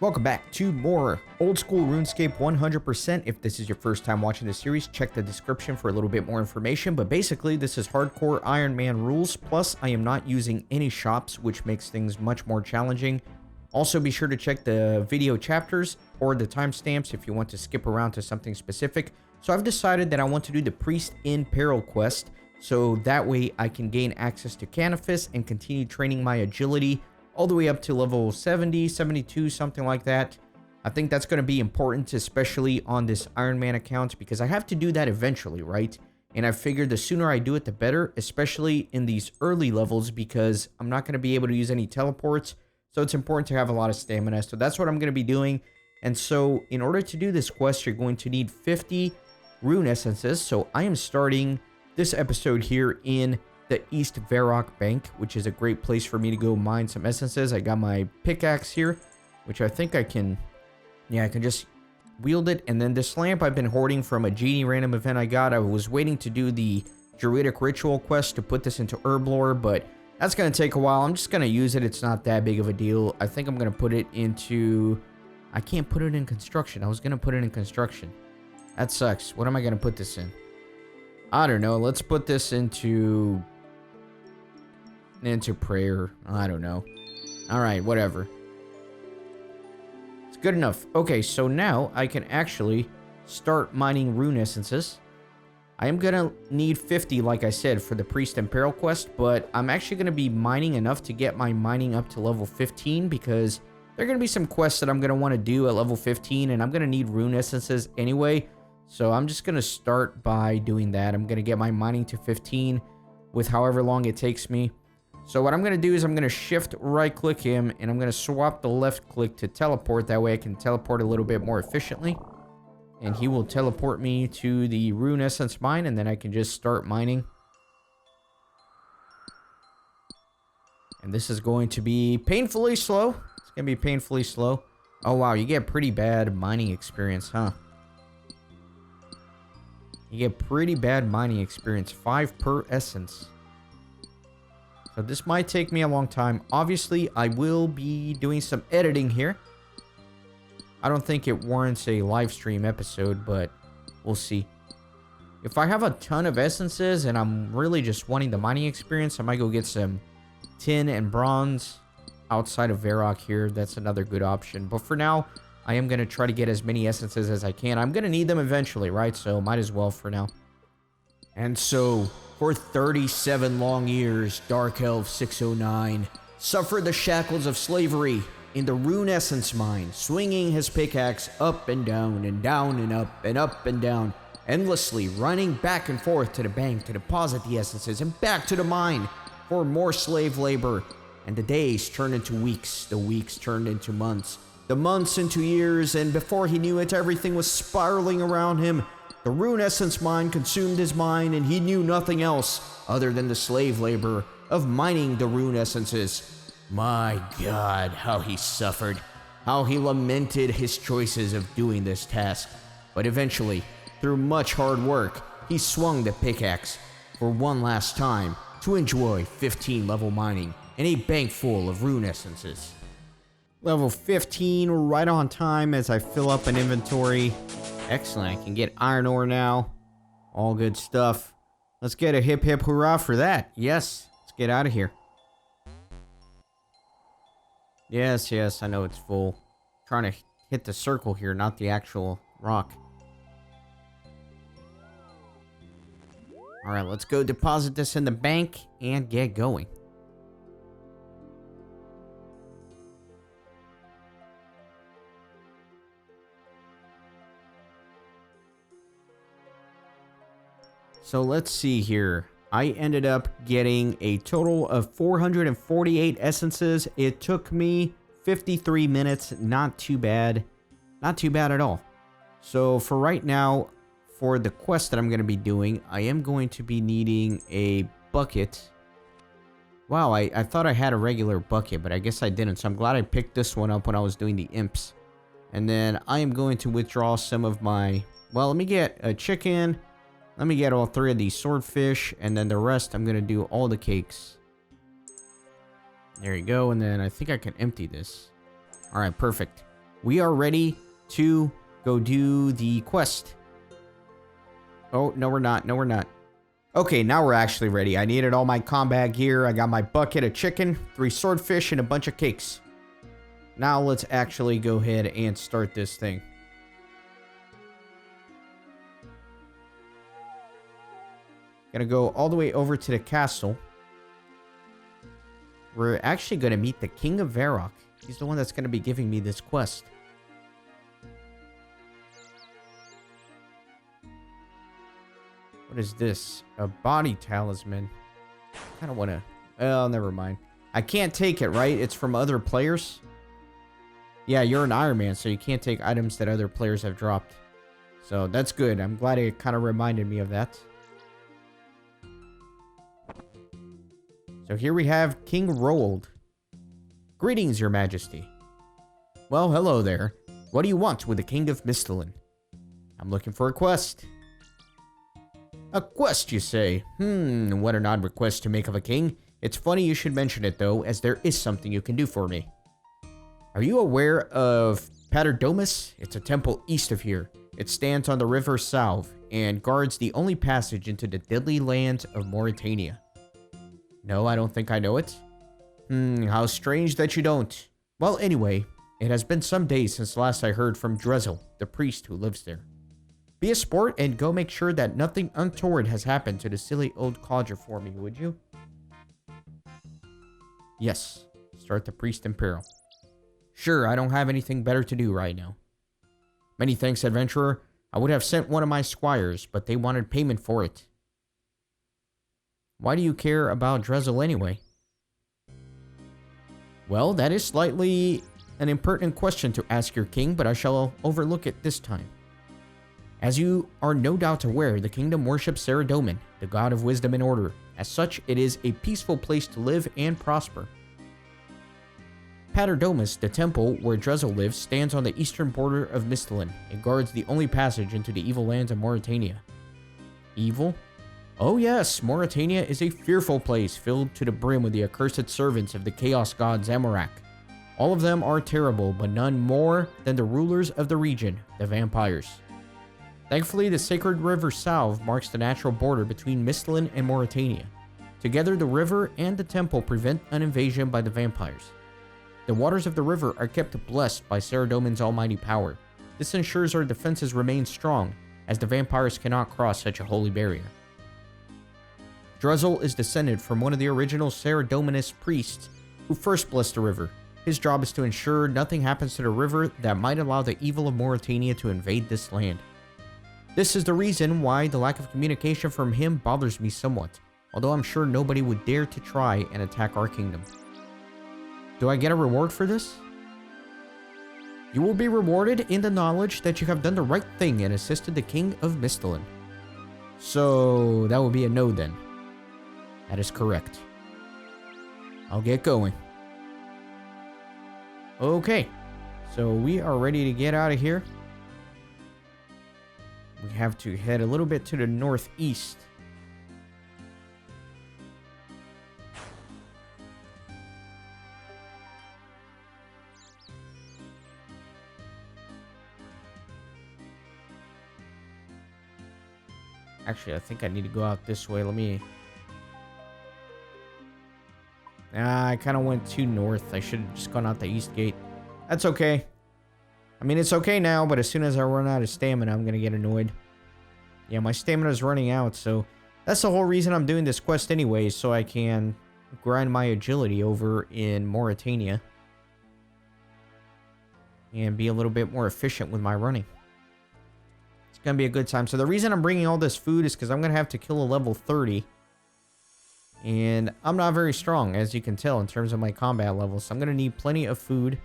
Welcome back to more Old School RuneScape 100%. If this is your first time watching this series, check the description for a little bit more information. But basically, this is Hardcore Ironman rules. Plus, I am not using any shops, which makes things much more challenging. Also, be sure to check the video chapters or the timestamps if you want to skip around to something specific. So I've decided that I want to do the Priest in Peril quest, so that way I can gain access to Canifis and continue training my agility all the way up to level 70, 72, something like that. I think that's going to be important, especially on this Ironman account, because I have to do that eventually, right? And I figured the sooner I do it, the better, especially in these early levels, because I'm not going to be able to use any teleports. So it's important to have a lot of stamina. So that's what I'm going to be doing. And so in order to do this quest, you're going to need 50 rune essences. So I am starting this episode here in the East Zamorak Bank, which is a great place for me to go mine some essences. I got my pickaxe here, which I think I can, I can just wield it. And then this lamp I've been hoarding from a genie random event I got. I was waiting to do the Druidic Ritual quest to put this into herb lore, but that's going to take a while. I'm just going to use it. It's not that big of a deal. I think I'm going to put it into, I can't put it in construction. I was going to put it in construction. That sucks. What am I going to put this in? I don't know. Let's put this into prayer. I don't know. All right, whatever. It's good enough. Okay, so now I can actually start mining rune essences. I am going to need 50, like I said, for the Priest and Peril quest, but I'm actually going to be mining enough to get my mining up to level 15, because there are going to be some quests that I'm going to want to do at level 15, and I'm going to need rune essences anyway. So I'm just going to start by doing that. I'm going to get my mining to 15 with however long it takes me. So what I'm going to do is I'm going to shift right click him, and I'm going to swap the left click to teleport. That way I can teleport a little bit more efficiently. And he will teleport me to the rune essence mine, and then I can just start mining. And this is going to be painfully slow. It's going to be painfully slow. Oh wow, you get pretty bad mining experience, huh? You get pretty bad mining experience. 5 per essence. So this might take me a long time. Obviously, I will be doing some editing here. I don't think it warrants a live stream episode, but we'll see. If I have a ton of essences and I'm really just wanting the mining experience, I might go get some tin and bronze outside of Zamorak here. That's another good option. But for now, I am going to try to get as many essences as I can. I'm going to need them eventually, right? So might as well for now. And so, for 37 long years, Dark Elf 609 suffered the shackles of slavery in the Rune Essence Mine, swinging his pickaxe up and down and down and up and down, endlessly running back and forth to the bank to deposit the essences and back to the mine for more slave labor. And the days turned into weeks, the weeks turned into months, the months into years, and before he knew it, everything was spiraling around him. The Rune Essence Mine consumed his mind, and he knew nothing else other than the slave labor of mining the Rune Essences. My God, how he suffered, how he lamented his choices of doing this task. But eventually, through much hard work, he swung the pickaxe for one last time to enjoy 15 level mining and a bank full of Rune Essences. Level 15, right on time as I fill up an inventory. Excellent, I can get iron ore now. All good stuff. Let's get a hip hip hurrah for that. Yes, let's get out of here. Yes, I know it's full. Trying to hit the circle here, not the actual rock. Alright, let's go deposit this in the bank and get going. So let's see here. I ended up getting a total of 448 essences. It took me 53 minutes. Not too bad. Not too bad at all. So for right now, for the quest that I'm going to be doing, I am going to be needing a bucket. Wow, I thought I had a regular bucket, but I guess I didn't. So I'm glad I picked this one up when I was doing the imps. And then I am going to withdraw some of my... Well, let me get a chicken... Let me get all 3 of these swordfish, and then the rest I'm going to do all the cakes. There you go, and then I think I can empty this. Alright, perfect. we are ready to go do the quest. Oh, no, we're not. No, we're not. Okay, now we're actually ready. I needed all my combat gear. I got my bucket of chicken, 3 swordfish, and a bunch of cakes. Now let's actually go ahead and start this thing. Gonna go all the way over to the castle. We're actually gonna meet the King of Varrock. He's the one that's gonna be giving me this quest. What is this? A body talisman. I kind of want to... Oh, never mind. I can't take it, right? It's from other players? Yeah, you're an Iron Man, so you can't take items that other players have dropped. So that's good. I'm glad it kind of reminded me of that. So here we have King Roald. Greetings, Your Majesty. Well, hello there. What do you want with the King of Mistlin? I'm looking for a quest. A quest, you say? What an odd request to make of a king. It's funny you should mention it, though, as there is something you can do for me. Are you aware of Paterdomus? It's a temple east of here. It stands on the River Salve and guards the only passage into the deadly land of Mauritania. No, I don't think I know it. How strange that you don't. Well, anyway, it has been some days since last I heard from Drezel, the priest who lives there. Be a sport and go make sure that nothing untoward has happened to the silly old codger for me, would you? Yes. Start the priest in Peril. Sure, I don't have anything better to do right now. Many thanks, adventurer. I would have sent one of my squires, but they wanted payment for it. Why do you care about Drezel anyway? Well, that is slightly an impertinent question to ask your king, but I shall overlook it this time. As you are no doubt aware, the kingdom worships Saradomin, the god of wisdom and order. As such, it is a peaceful place to live and prosper. Paterdomus, the temple where Drezel lives, stands on the eastern border of Mistlin. It guards the only passage into the evil lands of Mauritania. Evil? Oh yes, Mauritania is a fearful place filled to the brim with the accursed servants of the chaos god Zamorak. All of them are terrible, but none more than the rulers of the region, the vampires. Thankfully, the sacred river Salve marks the natural border between Mistlin and Mauritania. Together, the river and the temple prevent an invasion by the vampires. The waters of the river are kept blessed by Saradomin's almighty power. This ensures our defenses remain strong, as the vampires cannot cross such a holy barrier. Drezel is descended from one of the original Saradominist priests who first blessed the river. His job is to ensure nothing happens to the river that might allow the evil of Mauritania to invade this land. This is the reason why the lack of communication from him bothers me somewhat, although I'm sure nobody would dare to try and attack our kingdom. Do I get a reward for this? You will be rewarded in the knowledge that you have done the right thing and assisted the King of Mistlin. So, that would be a no then. That is correct. I'll get going. Okay, so we are ready to get out of here. We have to head a little bit to the northeast. Actually, I think I need to go out this way. Let me... I kind of went too north. I should have just gone out the east gate. That's okay. I mean, it's okay now, but as soon as I run out of stamina, I'm going to get annoyed. Yeah, my stamina is running out, so that's the whole reason I'm doing this quest anyway, so I can grind my agility over in Mauritania and be a little bit more efficient with my running. It's going to be a good time. So the reason I'm bringing all this food is because I'm going to have to kill a level 30. And I'm not very strong, as you can tell, in terms of my combat levels. So I'm going to need plenty of food.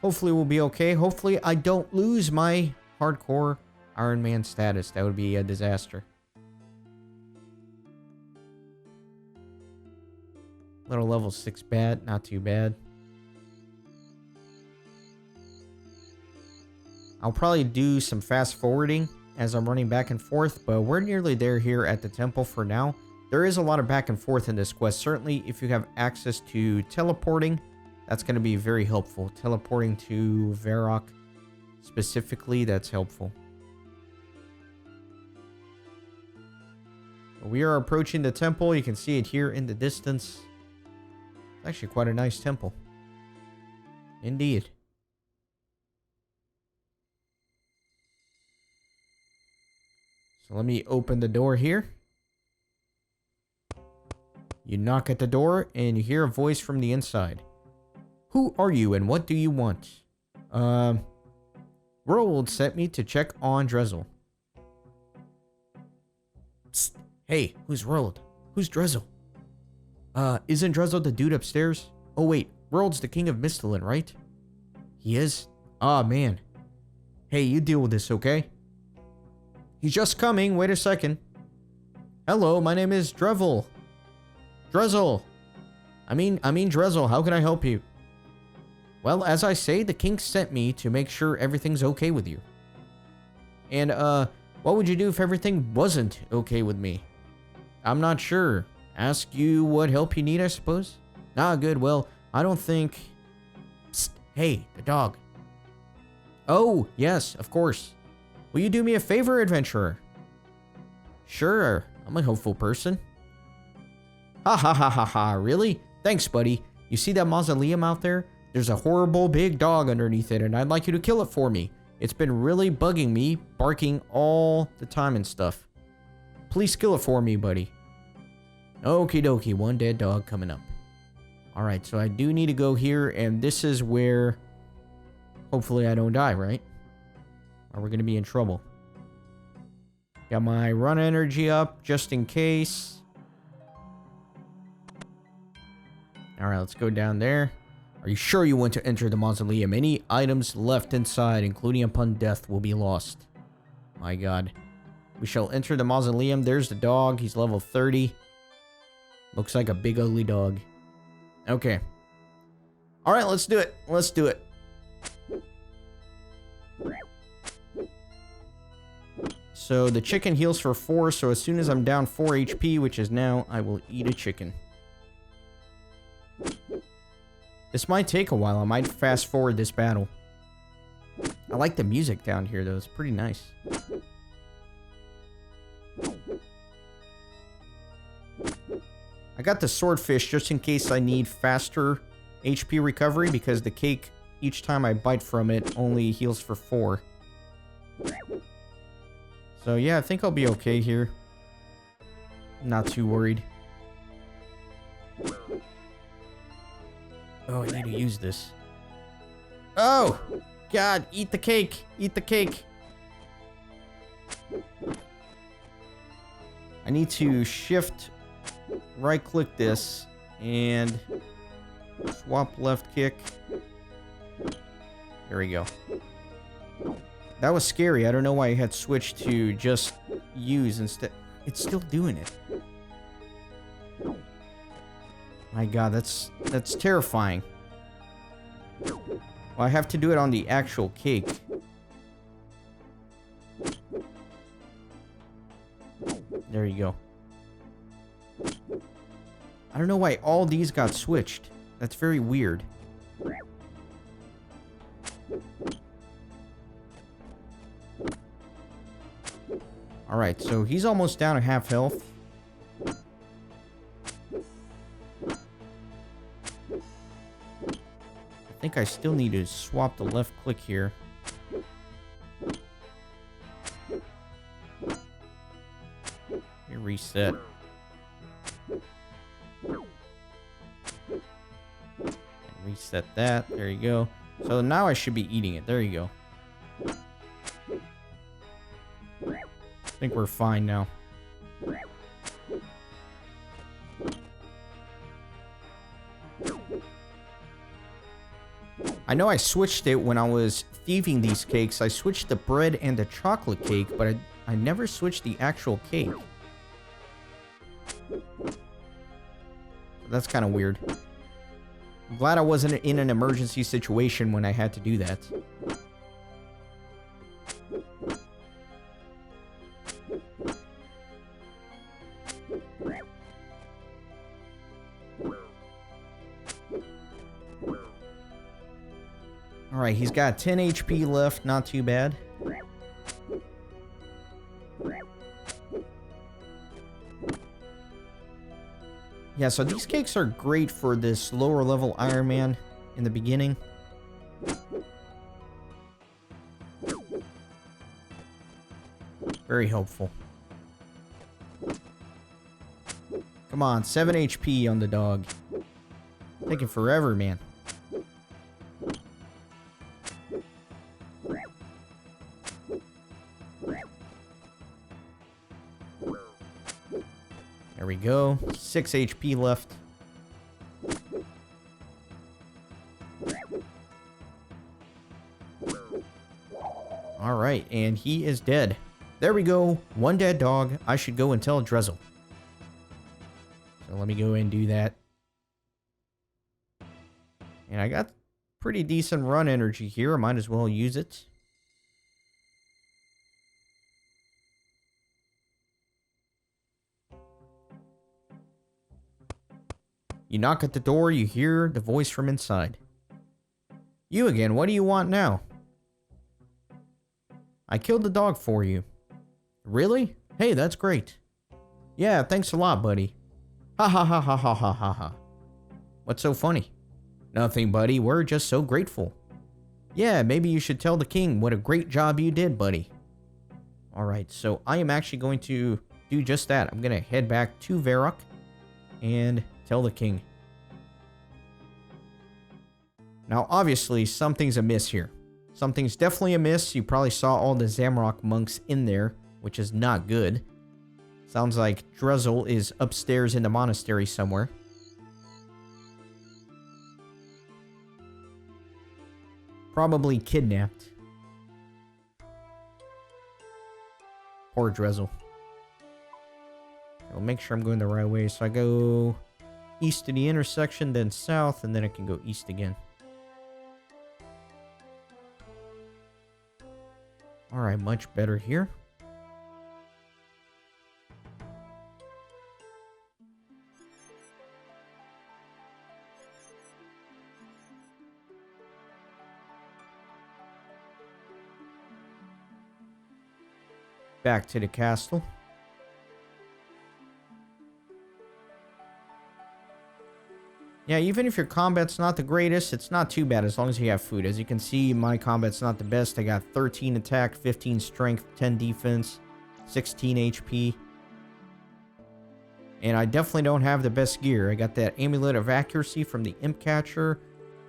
Hopefully we'll be okay. Hopefully I don't lose my Hardcore Ironman status. That would be a disaster. Little level 6 bat. Not too bad. I'll probably do some fast forwarding as I'm running back and forth. But we're nearly there here at the temple for now. There is a lot of back and forth in this quest. Certainly if you have access to teleporting, That's going to be very helpful. Teleporting to Varrock specifically, that's helpful. We are approaching the temple. You can see it here in the distance. It's actually quite a nice temple. Indeed. So let me open the door here. You knock at the door and you hear a voice from the inside. Who are you and what do you want? Roald sent me to check on Drezel. Psst. Hey, who's Roald? Who's Drezel? Isn't Drezel the dude upstairs? Oh wait, Roald's the king of Misthalin, right? He is? Ah, man. Hey, you deal with this, okay? He's just coming, wait a second. Hello, my name is Drezel. Drezel. I mean Drezel, how can I help you? Well, as I say, the king sent me to make sure everything's okay with you. And, what would you do if everything wasn't okay with me? I'm not sure. Ask you what help you need, I suppose? Ah, good, well, I don't think... Psst, hey, the dog. Oh, yes, of course. Will you do me a favor, adventurer? Sure, I'm a hopeful person. Ha ha ha ha ha, really? Thanks, buddy. You see that mausoleum out there? There's a horrible big dog underneath it, and I'd like you to kill it for me. It's been really bugging me, barking all the time and stuff. Please kill it for me, buddy. Okie dokie, one dead dog coming up. Alright, so I do need to go here, and this is where... Hopefully I don't die, right? Or we're going to be in trouble. Got my run energy up, just in case. Alright, let's go down there. Are you sure you want to enter the mausoleum? Any items left inside, including upon death, will be lost. My god. We shall enter the mausoleum. There's the dog. He's level 30. Looks like a big ugly dog. Okay. Alright, let's do it. Let's do it. So the chicken heals for 4, so as soon as I'm down 4 HP, which is now, I will eat a chicken. This might take a while. I might fast forward this battle. I like the music down here, though. It's pretty nice. I got the swordfish just in case I need faster HP recovery, because the cake, each time I bite from it, only heals for 4. So yeah, I think I'll be okay here. Not too worried. Oh, I need to use this. Oh! God, eat the cake! Eat the cake! I need to shift, right-click this, and swap left kick. There we go. That was scary. I don't know why I had switched to just use instead. It's still doing it. My god, that's terrifying. Well, I have to do it on the actual cake. There you go. I don't know why all these got switched. That's very weird. Alright, so he's almost down to half health. I think I still need to swap the left click here. Reset. And reset that. There you go. So now I should be eating it. There you go. I think we're fine now. I know I switched it when I was thieving these cakes. I switched the bread and the chocolate cake, but I never switched the actual cake. That's kind of weird. I'm glad I wasn't in an emergency situation when I had to do that. Alright, he's got 10 HP left. Not too bad. Yeah, so these cakes are great for this lower level Iron Man in the beginning. Very helpful. Come on, 7 HP on the dog. Taking forever, man. There we go. 6 HP left. Alright, and he is dead. There we go. One dead dog. I should go and tell Drezel. So let me go and do that. And I got pretty decent run energy here. I might as well use it. You knock at the door, you hear the voice from inside. You again, what do you want now? I killed the dog for you. Really? Hey, that's great. Yeah, thanks a lot, buddy. Ha ha ha ha ha ha ha ha. What's so funny? Nothing, buddy. We're just so grateful. Yeah, maybe you should tell the king what a great job you did, buddy. Alright, so I am actually going to do just that. I'm going to head back to Varrock and tell the king. Now, obviously, something's amiss here. Something's definitely amiss. You probably saw all the Zamorak monks in there, which is not good. Sounds like Drezel is upstairs in the monastery somewhere. Probably kidnapped. Poor Drezel. I'll make sure I'm going the right way. So I go east to the intersection, then south, and then I can go east again. Alright, much better here. Back to the castle. Yeah, even if your combat's not the greatest, it's not too bad as long as you have food. As you can see, my combat's not the best. I got 13 attack, 15 strength, 10 defense, 16 HP. And I definitely don't have the best gear. I got that amulet of accuracy from the imp catcher.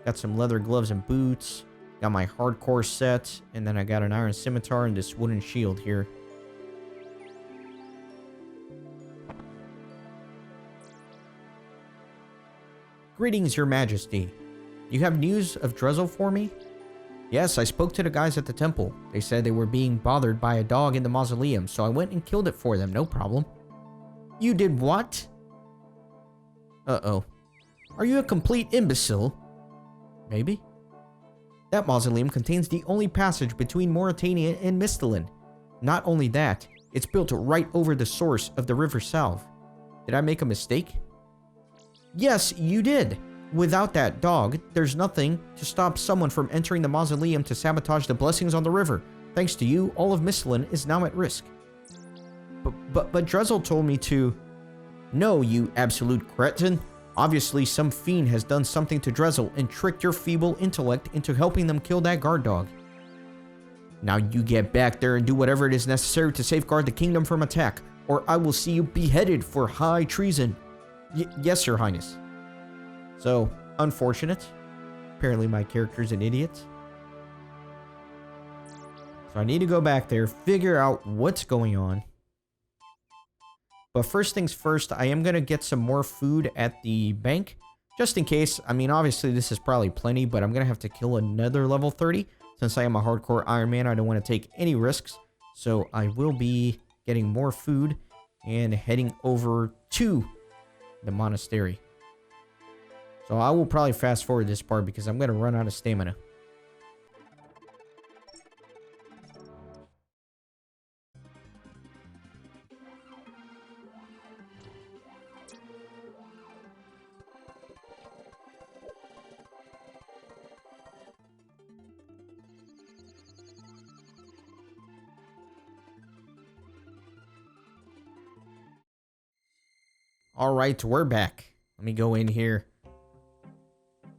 Got some leather gloves and boots. Got my hardcore set. And then I got an iron scimitar and this wooden shield here. Greetings, your majesty. You have news of Drezel for me? Yes, I spoke to the guys at the temple. They said they were being bothered by a dog in the mausoleum, so I went and killed it for them, no problem. You did what? Uh-oh. Are you a complete imbecile? Maybe. That mausoleum contains the only passage between Mauritania and Misthalin. Not only that, it's built right over the source of the River Salve. Did I make a mistake? Yes, you did. Without that dog, there's nothing to stop someone from entering the mausoleum to sabotage the blessings on the river. Thanks to you, all of Misthalin is now at risk. But Drezel told me to... No, you absolute cretin. Obviously, some fiend has done something to Drezel and tricked your feeble intellect into helping them kill that guard dog. Now you get back there and do whatever it is necessary to safeguard the kingdom from attack, or I will see you beheaded for high treason. Yes, Your Highness. So, unfortunate. Apparently my character's an idiot. So I need to go back there, figure out what's going on. But first things first, I am going to get some more food at the bank. Just in case. I mean, obviously this is probably plenty, but I'm going to have to kill another level 30. Since I am a hardcore Iron Man, I don't want to take any risks. So I will be getting more food and heading over to the monastery. So I will probably fast forward this part because I'm going to run out of stamina. Alright, we're back. Let me go in here.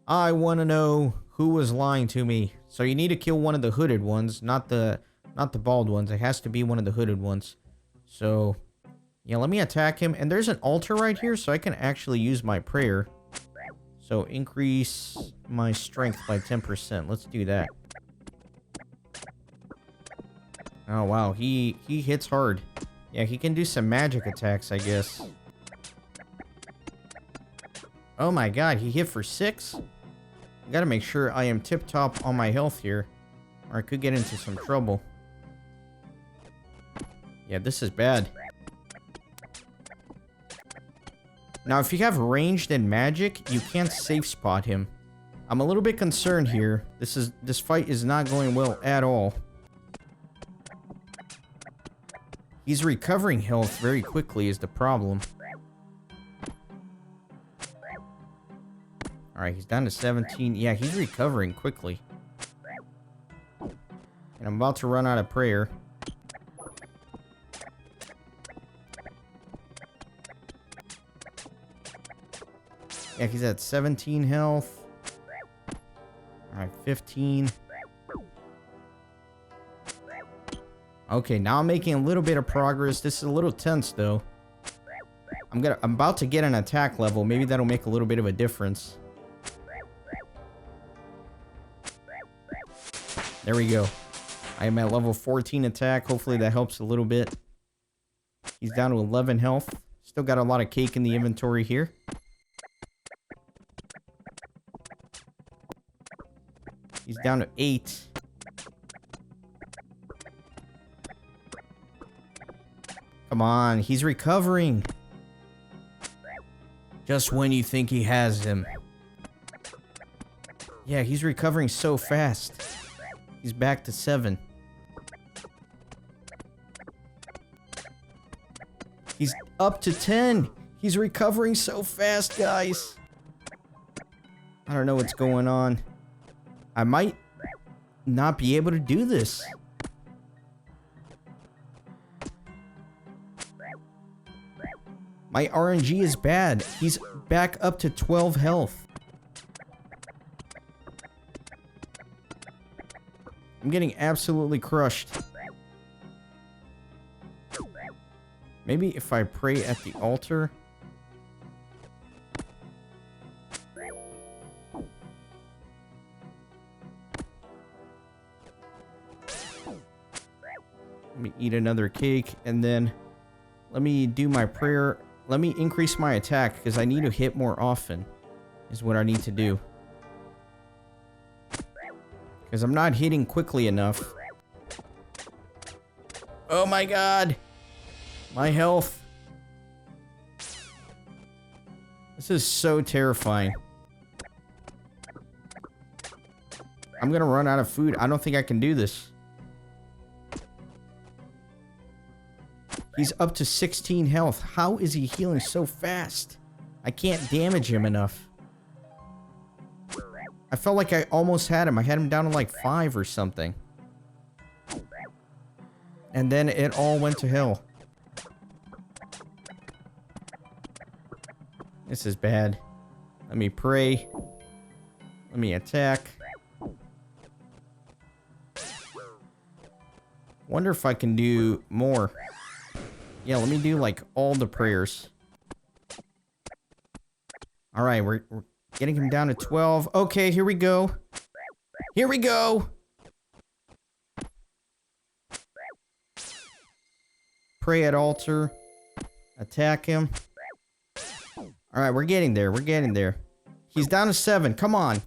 I want to know who was lying to me. So you need to kill one of the hooded ones, not the bald ones. It has to be one of the hooded ones. So, yeah, let me attack him. And there's an altar right here, so I can actually use my prayer. So increase my strength by 10%. Let's do that. Oh, wow. He hits hard. Yeah, he can do some magic attacks, I guess. Oh my god, he hit for 6? I gotta make sure I am tip-top on my health here, or I could get into some trouble. Yeah, this is bad. Now, if you have ranged and magic, you can't safe spot him. I'm a little bit concerned here. This fight is not going well at all. He's recovering health very quickly is the problem. Alright, he's down to 17. Yeah, he's recovering quickly. And I'm about to run out of prayer. Yeah, he's at 17 health. Alright, 15. Okay, now I'm making a little bit of progress. This is a little tense, though. I'm about to get an attack level. Maybe that'll make a little bit of a difference. There we go. I am at level 14 attack. Hopefully that helps a little bit. He's down to 11 health. Still got a lot of cake in the inventory here. He's down to 8. Come on, he's recovering. Just when you think he has him. Yeah, he's recovering so fast. He's back to 7. He's up to 10. He's recovering so fast, guys. I don't know what's going on. I might not be able to do this. My RNG is bad. He's back up to 12 health. I'm getting absolutely crushed. Maybe if I pray at the altar. Let me eat another cake and then let me do my prayer. Let me increase my attack because I need to hit more often is what I need to do. Because I'm not hitting quickly enough. Oh my god! My health. This is so terrifying. I'm gonna run out of food. I don't think I can do this. He's up to 16 health. How is he healing so fast? I can't damage him enough. I felt like I almost had him. I had him down to like 5 or something. And then it all went to hell. This is bad. Let me pray. Let me attack. Wonder if I can do more. Yeah, let me do like all the prayers. Alright, we're getting him down to 12. Okay, here we go. Here we go! Pray at altar. Attack him. Alright, we're getting there. We're getting there. He's down to 7. Come on.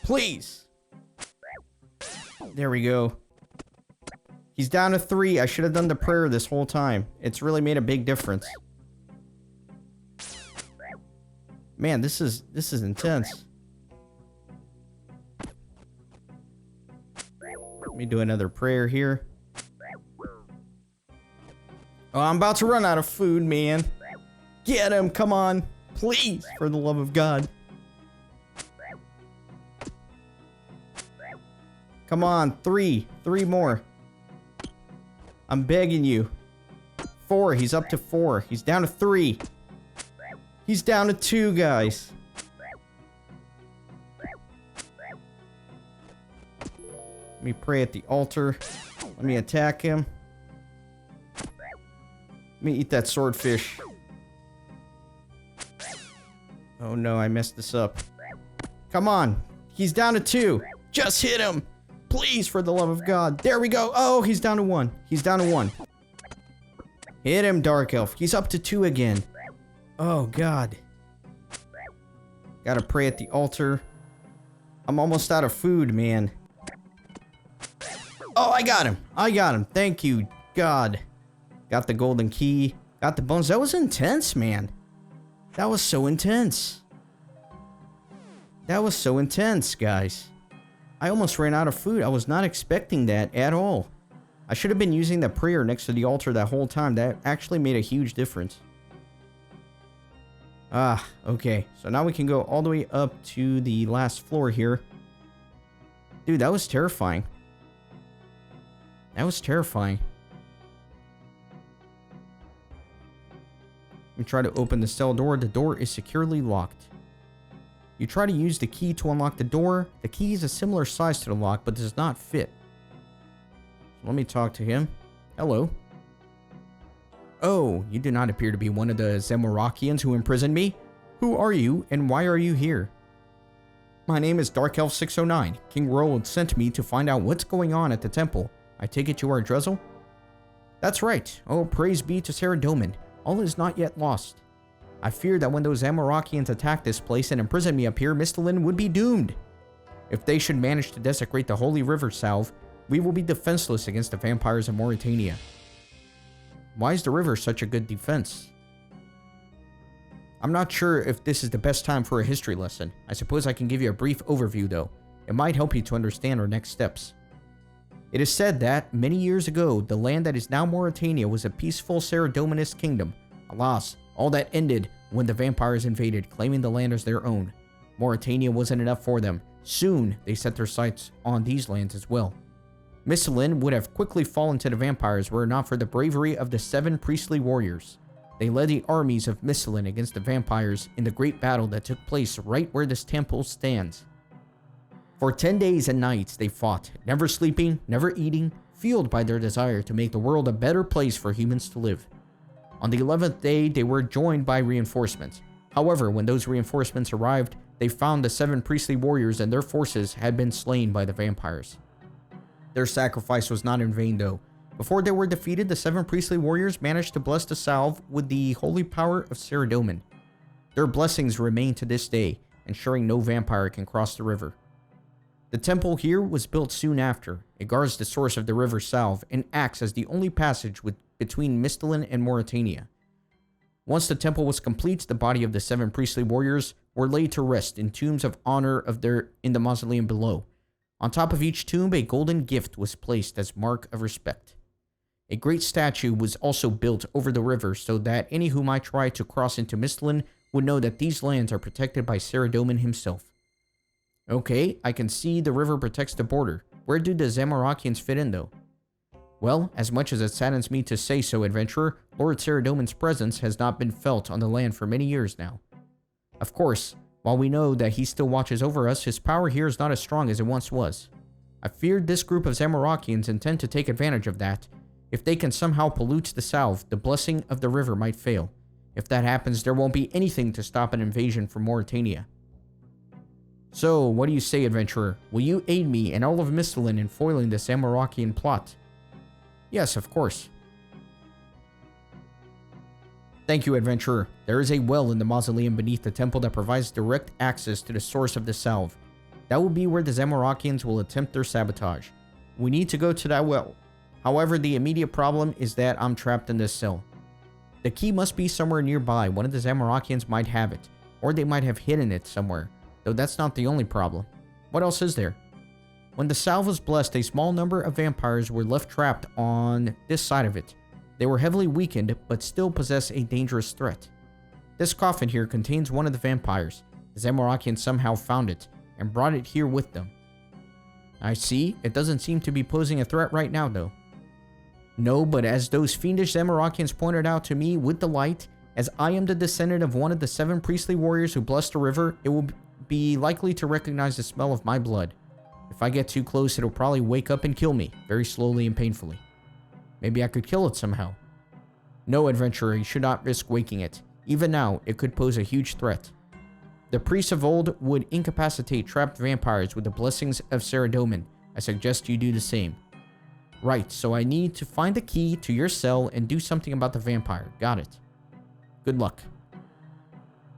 Please. There we go. He's down to 3. I should have done the prayer this whole time. It's really made a big difference. Man, this is intense. Let me do another prayer here. Oh, I'm about to run out of food, man. Get him, come on. Please, for the love of God. Come on, 3. 3 more. I'm begging you. 4, he's up to 4. He's down to 3. He's down to 2, guys. Let me pray at the altar. Let me attack him. Let me eat that swordfish. Oh no, I messed this up. Come on. He's down to 2. Just hit him. Please, for the love of God. There we go. Oh, he's down to 1. He's down to 1. Hit him, Dark Elf. He's up to 2 again. Oh, God. Gotta pray at the altar. I'm almost out of food, man. Oh, I got him. I got him. Thank you, God. Got the golden key. Got the bones. That was intense, man. That was so intense. That was so intense, guys. I almost ran out of food. I was not expecting that at all. I should have been using that prayer next to the altar that whole time. That actually made a huge difference. Ah, okay. So now we can go all the way up to the last floor here. Dude, that was terrifying. That was terrifying. Let me try to open the cell door. The door is securely locked. You try to use the key to unlock the door. The key is a similar size to the lock, but does not fit. So let me talk to him. Hello. Oh, you do not appear to be one of the Zamorakians who imprisoned me. Who are you, and why are you here? My name is Dark Elf 609. King Roald sent me to find out what's going on at the temple. I take it you are Drezel? That's right. Oh, praise be to Saradomin. All is not yet lost. I fear that when those Zamorakians attack this place and imprison me up here, Mistalin would be doomed. If they should manage to desecrate the Holy River Salve, we will be defenseless against the vampires of Mauritania. Why is the river such a good defense? I'm not sure if this is the best time for a history lesson. I suppose I can give you a brief overview though. It might help you to understand our next steps. It is said that, many years ago, the land that is now Mauritania was a peaceful Saradominist kingdom. Alas, all that ended when the vampires invaded, claiming the land as their own. Mauritania wasn't enough for them. Soon, they set their sights on these lands as well. Mistalin would have quickly fallen to the vampires were it not for the bravery of the 7 priestly warriors. They led the armies of Mistalin against the vampires in the great battle that took place right where this temple stands. For 10 days and nights they fought, never sleeping, never eating, fueled by their desire to make the world a better place for humans to live. On the 11th day, they were joined by reinforcements. However, when those reinforcements arrived, they found the 7 priestly warriors and their forces had been slain by the vampires. Their sacrifice was not in vain though. Before they were defeated, the 7 priestly warriors managed to bless the salve with the holy power of Saradomin. Their blessings remain to this day, ensuring no vampire can cross the river. The temple here was built soon after. It guards the source of the river Salve and acts as the only passage between Mistalin and Mauritania. Once the temple was complete, the body of the 7 priestly warriors were laid to rest in tombs of honor in the mausoleum below. On top of each tomb, a golden gift was placed as mark of respect. A great statue was also built over the river so that any who might try to cross into Mistalin would know that these lands are protected by Saradomin himself. Okay, I can see the river protects the border. Where do the Zamorakians fit in though? Well, as much as it saddens me to say so, adventurer, Lord Saradomin's presence has not been felt on the land for many years now. Of course, while we know that he still watches over us, his power here is not as strong as it once was. I feared this group of Zamorakians intend to take advantage of that. If they can somehow pollute the salve, the blessing of the river might fail. If that happens, there won't be anything to stop an invasion from Mauritania. So, what do you say, adventurer? Will you aid me and all of Mistalin in foiling the Zamorakian plot? Yes, of course. Thank you, adventurer. There is a well in the mausoleum beneath the temple that provides direct access to the source of the salve. That will be where the Zamorakians will attempt their sabotage. We need to go to that well. However, the immediate problem is that I'm trapped in this cell. The key must be somewhere nearby. One of the Zamorakians might have it, or they might have hidden it somewhere, though that's not the only problem. What else is there? When the salve was blessed, a small number of vampires were left trapped on this side of it. They were heavily weakened, but still possess a dangerous threat. This coffin here contains one of the vampires. The Zamorakians somehow found it, and brought it here with them. I see. It doesn't seem to be posing a threat right now, though. No, but as those fiendish Zamorakians pointed out to me with the light, As I am the descendant of one of the 7 priestly warriors who blessed the river, it will be likely to recognize the smell of my blood. If I get too close, it'll probably wake up and kill me, very slowly and painfully. Maybe I could kill it somehow. No, adventurer, you should not risk waking it. Even now, it could pose a huge threat. The priests of old would incapacitate trapped vampires with the blessings of Saradomin. I suggest you do the same. Right, so I need to find the key to your cell and do something about the vampire. Got it. Good luck.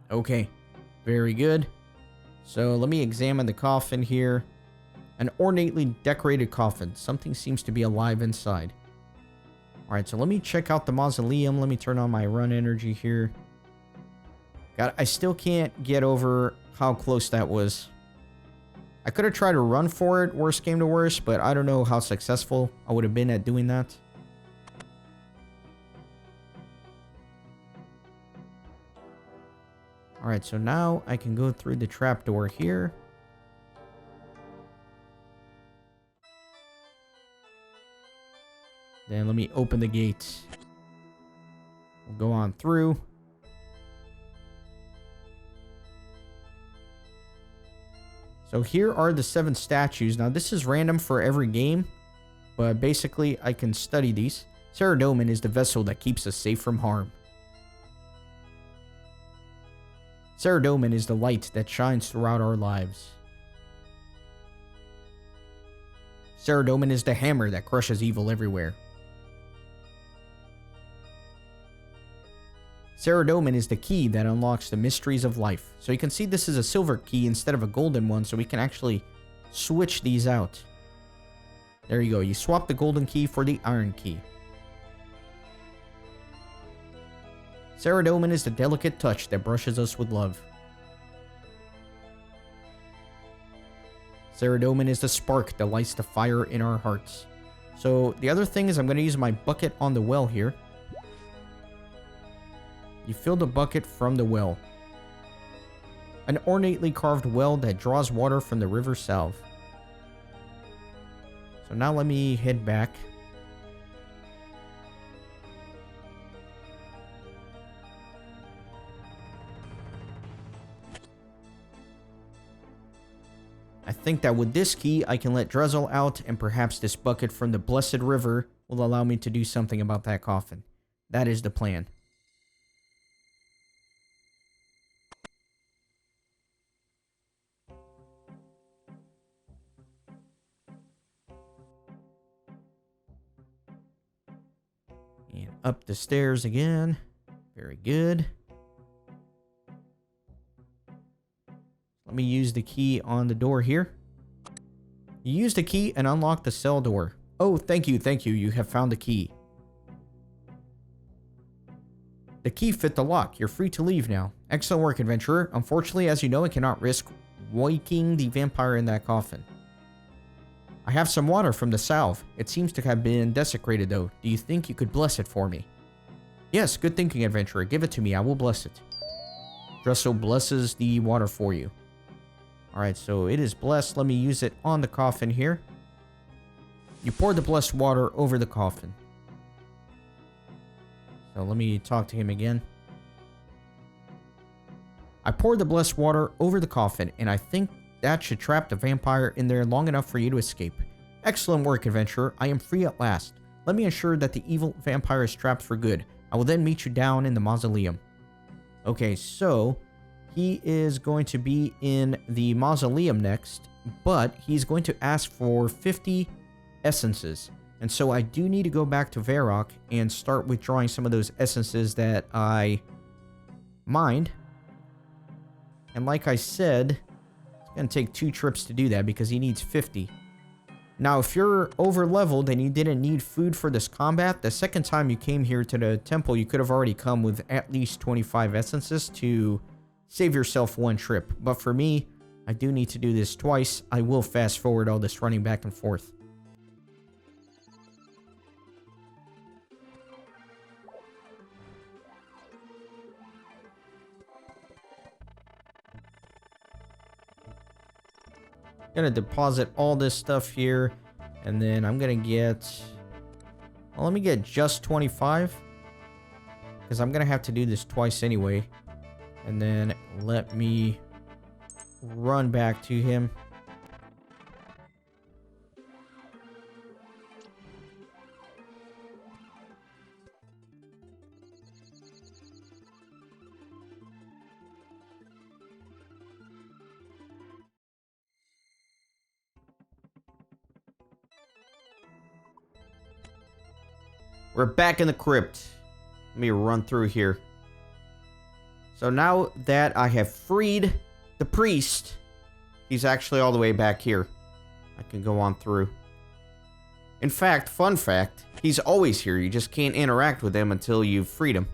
Okay, very good. So let me examine the coffin here. An ornately decorated coffin. Something seems to be alive inside. Alright, so let me check out the mausoleum. Let me turn on my run energy here. God, I still can't get over how close that was. I could have tried to run for it, worst came to worst, but I don't know how successful I would have been at doing that. Alright, so now I can go through the trapdoor here. Then let me open the gates. We'll go on through. So here are the 7 statues. Now this is random for every game, but basically I can study these. Saradomin is the vessel that keeps us safe from harm. Saradomin is the light that shines throughout our lives. Saradomin is the hammer that crushes evil everywhere. Saradomin is the key that unlocks the mysteries of life. So you can see this is a silver key instead of a golden one, so we can actually switch these out. There you go. You swap the golden key for the iron key. Saradomin is the delicate touch that brushes us with love. Saradomin is the spark that lights the fire in our hearts. So the other thing is I'm going to use my bucket on the well here. You fill the bucket from the well. An ornately carved well that draws water from the river Salve. So now let me head back. I think that with this key, I can let Drezel out, and perhaps this bucket from the Blessed River will allow me to do something about that coffin. That is the plan. And up the stairs again. Very good. Let me use the key on the door here. You use the key and unlock the cell door. Oh, thank you, thank you. You have found the key. The key fit the lock. You're free to leave now. Excellent work, adventurer. Unfortunately, as you know, I cannot risk waking the vampire in that coffin. I have some water from the salve. It seems to have been desecrated, though. Do you think you could bless it for me? Yes, good thinking, adventurer. Give it to me. I will bless it. Drezel blesses the water for you. Alright, so it is blessed. Let me use it on the coffin here. You pour the blessed water over the coffin. So let me talk to him again. I poured the blessed water over the coffin, and I think that should trap the vampire in there long enough for you to escape. Excellent work, adventurer. I am free at last. Let me ensure that the evil vampire is trapped for good. I will then meet you down in the mausoleum. Okay, so he is going to be in the mausoleum next, but he's going to ask for 50 essences. And so I do need to go back to Varrock and start withdrawing some of those essences that I mined. And like I said, it's going to take 2 trips to do that because he needs 50. Now, if you're over leveled and you didn't need food for this combat, the second time you came here to the temple, you could have already come with at least 25 essences to save yourself 1 trip. But for me, I do need to do this twice. I will fast forward all this running back and forth. Gonna deposit all this stuff here, and then I'm gonna get, well, let me get just 25, because I'm going to have to do this twice anyway. And then let me run back to him. We're back in the crypt. Let me run through here. So now that I have freed the priest, he's actually all the way back here. I can go on through. In fact, fun fact, he's always here. You just can't interact with him until you've freed him.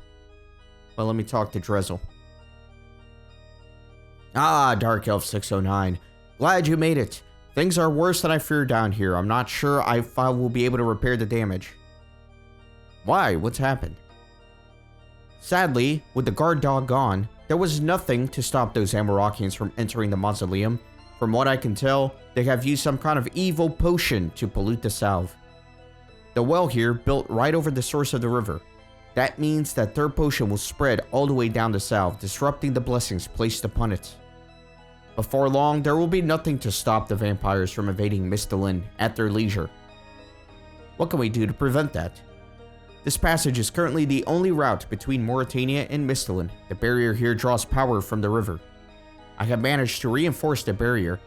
Well, let me talk to Drezel. Ah, Dark Elf 609. Glad you made it. Things are worse than I feared down here. I'm not sure if I will be able to repair the damage. Why? What's happened? Sadly, with the guard dog gone, there was nothing to stop those Zamorakians from entering the mausoleum. From what I can tell, they have used some kind of evil potion to pollute the salve. The well here built right over the source of the river. That means that their potion will spread all the way down the salve, disrupting the blessings placed upon it. Before long, there will be nothing to stop the vampires from invading Mistalin at their leisure. What can we do to prevent that? This passage is currently the only route between Mauritania and Mistalin. The barrier here draws power from the river. I have managed to reinforce the barrier,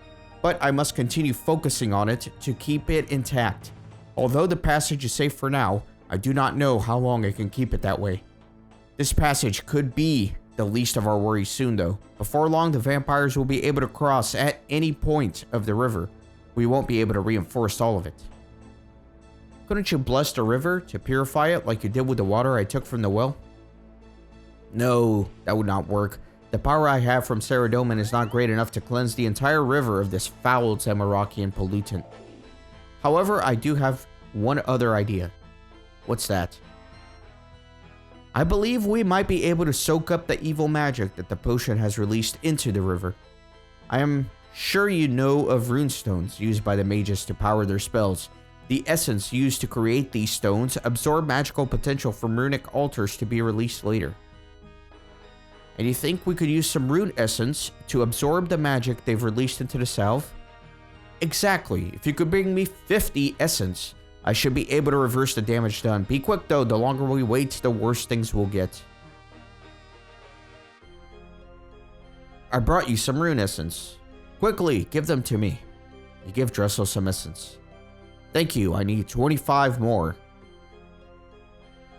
but I must continue focusing on it to keep it intact. Although the passage is safe for now, I do not know how long I can keep it that way. This passage could be the least of our worries soon though. Before long, the vampires will be able to cross at any point of the river. We won't be able to reinforce all of it. Couldn't you bless the river to purify it like you did with the water I took from the well? No, that would not work. The power I have from Saradomin is not great enough to cleanse the entire river of this foul Zamorakian pollutant. However, I do have one other idea. What's that? I believe we might be able to soak up the evil magic that the potion has released into the river. I am sure you know of runestones used by the mages to power their spells. The essence used to create these stones absorb magical potential from runic altars to be released later. And you think we could use some rune essence to absorb the magic they've released into the salve? Exactly. If you could bring me 50 essence, I should be able to reverse the damage done. Be quick though, the longer we wait, the worse things will get. I brought you some rune essence. Quickly, give them to me. You give Drezel some essence. Thank you, I need 25 more.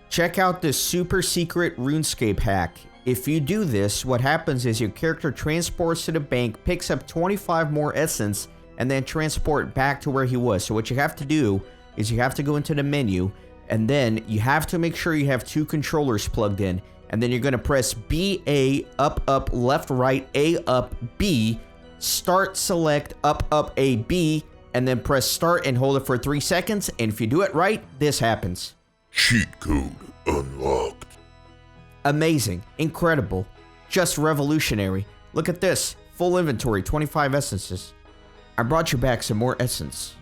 Check out this super secret RuneScape hack. If you do this, what happens is your character transports to the bank, picks up 25 more essence, and then transport back to where he was. So what you have to do is you have to go into the menu, and then you have to make sure you have 2 controllers plugged in. And then you're going to press B, A, up, left, right, A, up, B, start, select, up, A, B, and then press start and hold it for 3 seconds, and if you do it right, this happens. Cheat code unlocked. Amazing. Incredible. Just revolutionary. Look at this. Full inventory, 25 essences. I brought you back some more essence.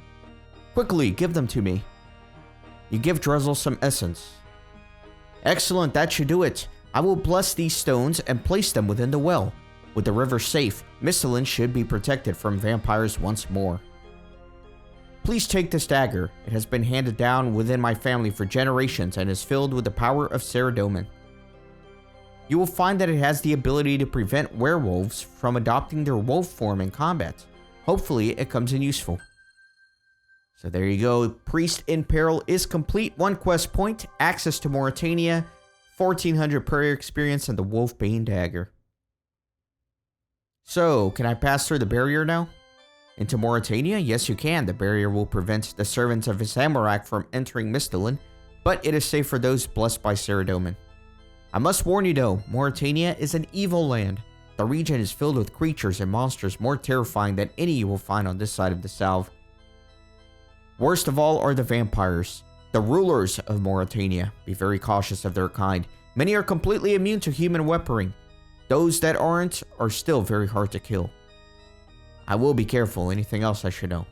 Quickly, give them to me. You give Drezel some essence. Excellent, that should do it. I will bless these stones and place them within the well. With the river safe, Mistalin should be protected from vampires once more. Please take this dagger. It has been handed down within my family for generations and is filled with the power of Saradomin. You will find that it has the ability to prevent werewolves from adopting their wolf form in combat. Hopefully, it comes in useful. So there you go. Priest in Peril is complete. 1 quest point, access to Mauritania, 1400 prayer experience, and the Wolfbane dagger. So, can I pass through the barrier now? Into Mauritania? Yes, you can. The barrier will prevent the servants of Zamorak from entering Mistalin, but it is safe for those blessed by Saradomin. I must warn you though, Mauritania is an evil land. The region is filled with creatures and monsters more terrifying than any you will find on this side of the salve. Worst of all are the vampires, the rulers of Mauritania. Be very cautious of their kind. Many are completely immune to human weaponry. Those that aren't are still very hard to kill. I will be careful. Anything else I should know?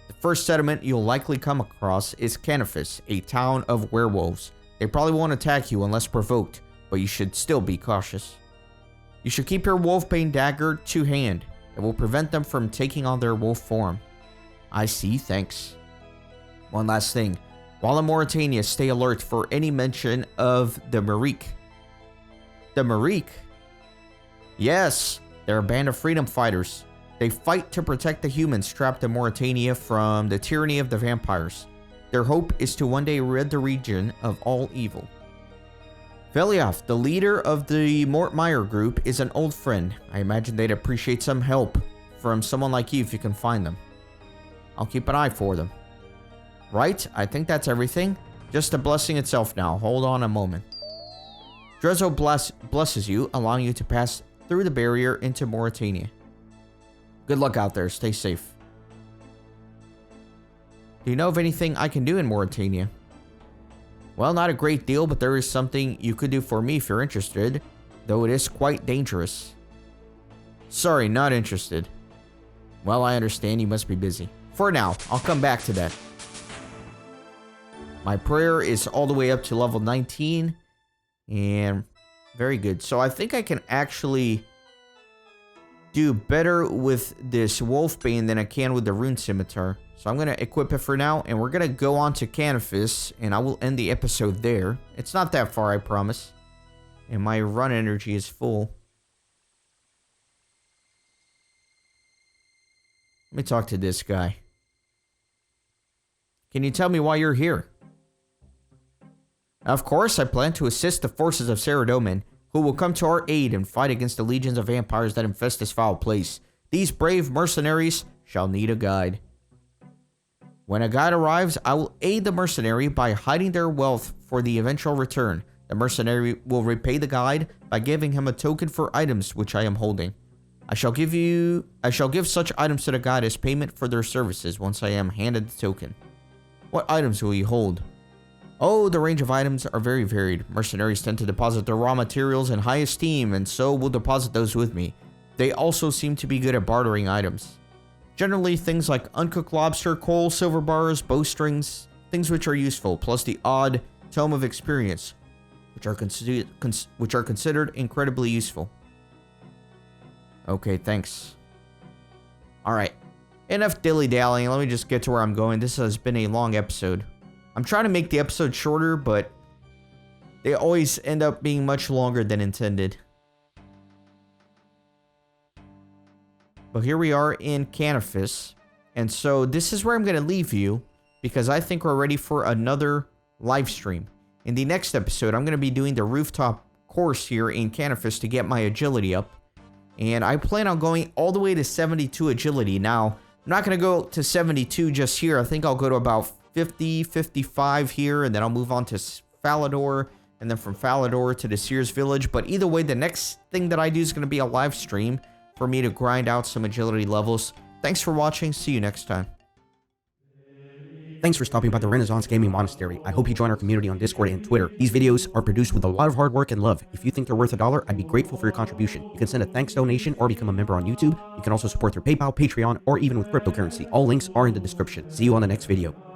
The first settlement you'll likely come across is Canifis, a town of werewolves. They probably won't attack you unless provoked, but you should still be cautious. You should keep your Wolfbane dagger to hand. It will prevent them from taking on their wolf form. I see, thanks. One last thing. While in Mauritania, stay alert for any mention of the Marik. The Marik? Yes, they're a band of freedom fighters. They fight to protect the humans trapped in Mauritania from the tyranny of the vampires. Their hope is to one day rid the region of all evil. Veliaf, the leader of the Mort Meyer group, is an old friend. I imagine they'd appreciate some help from someone like you if you can find them. I'll keep an eye for them. Right, I think that's everything. Just a blessing itself now. Hold on a moment. Drezel blesses you, allowing you to pass through the barrier into Mauritania. Good luck out there. Stay safe. Do you know of anything I can do in Mauritania? Well, not a great deal, but there is something you could do for me if you're interested, though it is quite dangerous. Sorry, not interested. Well, I understand you must be busy. For now, I'll come back to that. My prayer is all the way up to level 19, and very good. So I think I can actually do better with this Wolfbane than I can with the Rune Scimitar. So I'm going to equip it for now, and we're going to go on to Canifis, and I will end the episode there. It's not that far, I promise. And my run energy is full. Let me talk to this guy. Can you tell me why you're here? Of course, I plan to assist the forces of Saradomin, who will come to our aid and fight against the legions of vampires that infest this foul place. These brave mercenaries shall need a guide. When a guide arrives, I will aid the mercenary by hiding their wealth for the eventual return. The mercenary will repay the guide by giving him a token for items which I am holding. I shall give such items to the guide as payment for their services once I am handed the token. What items will you hold? Oh, the range of items are very varied. Mercenaries tend to deposit their raw materials in high esteem, and so will deposit those with me. They also seem to be good at bartering items. Generally, things like uncooked lobster, coal, silver bars, bowstrings, things which are useful, plus the odd tome of experience, which are considered incredibly useful. Okay, thanks. Alright, enough dilly-dallying. Let me just get to where I'm going. This has been a long episode. I'm trying to make the episode shorter, but they always end up being much longer than intended. But here we are in Canifis, and so this is where I'm going to leave you, because I think we're ready for another live stream. In the next episode, I'm going to be doing the rooftop course here in Canifis to get my agility up, and I plan on going all the way to 72 agility. Now, I'm not going to go to 72 just here. I think I'll go to about 50, 55 here, and then I'll move on to Falador, and then from Falador to the Sears Village. But either way, the next thing that I do is going to be a live stream for me to grind out some agility levels. Thanks for watching. See you next time. Thanks for stopping by the Renaissance Gaming Monastery. I hope you join our community on Discord and Twitter. These videos are produced with a lot of hard work and love. If you think they're worth $1, I'd be grateful for your contribution. You can send a thanks donation or become a member on YouTube. You can also support through PayPal, Patreon, or even with cryptocurrency. All links are in the description. See you on the next video.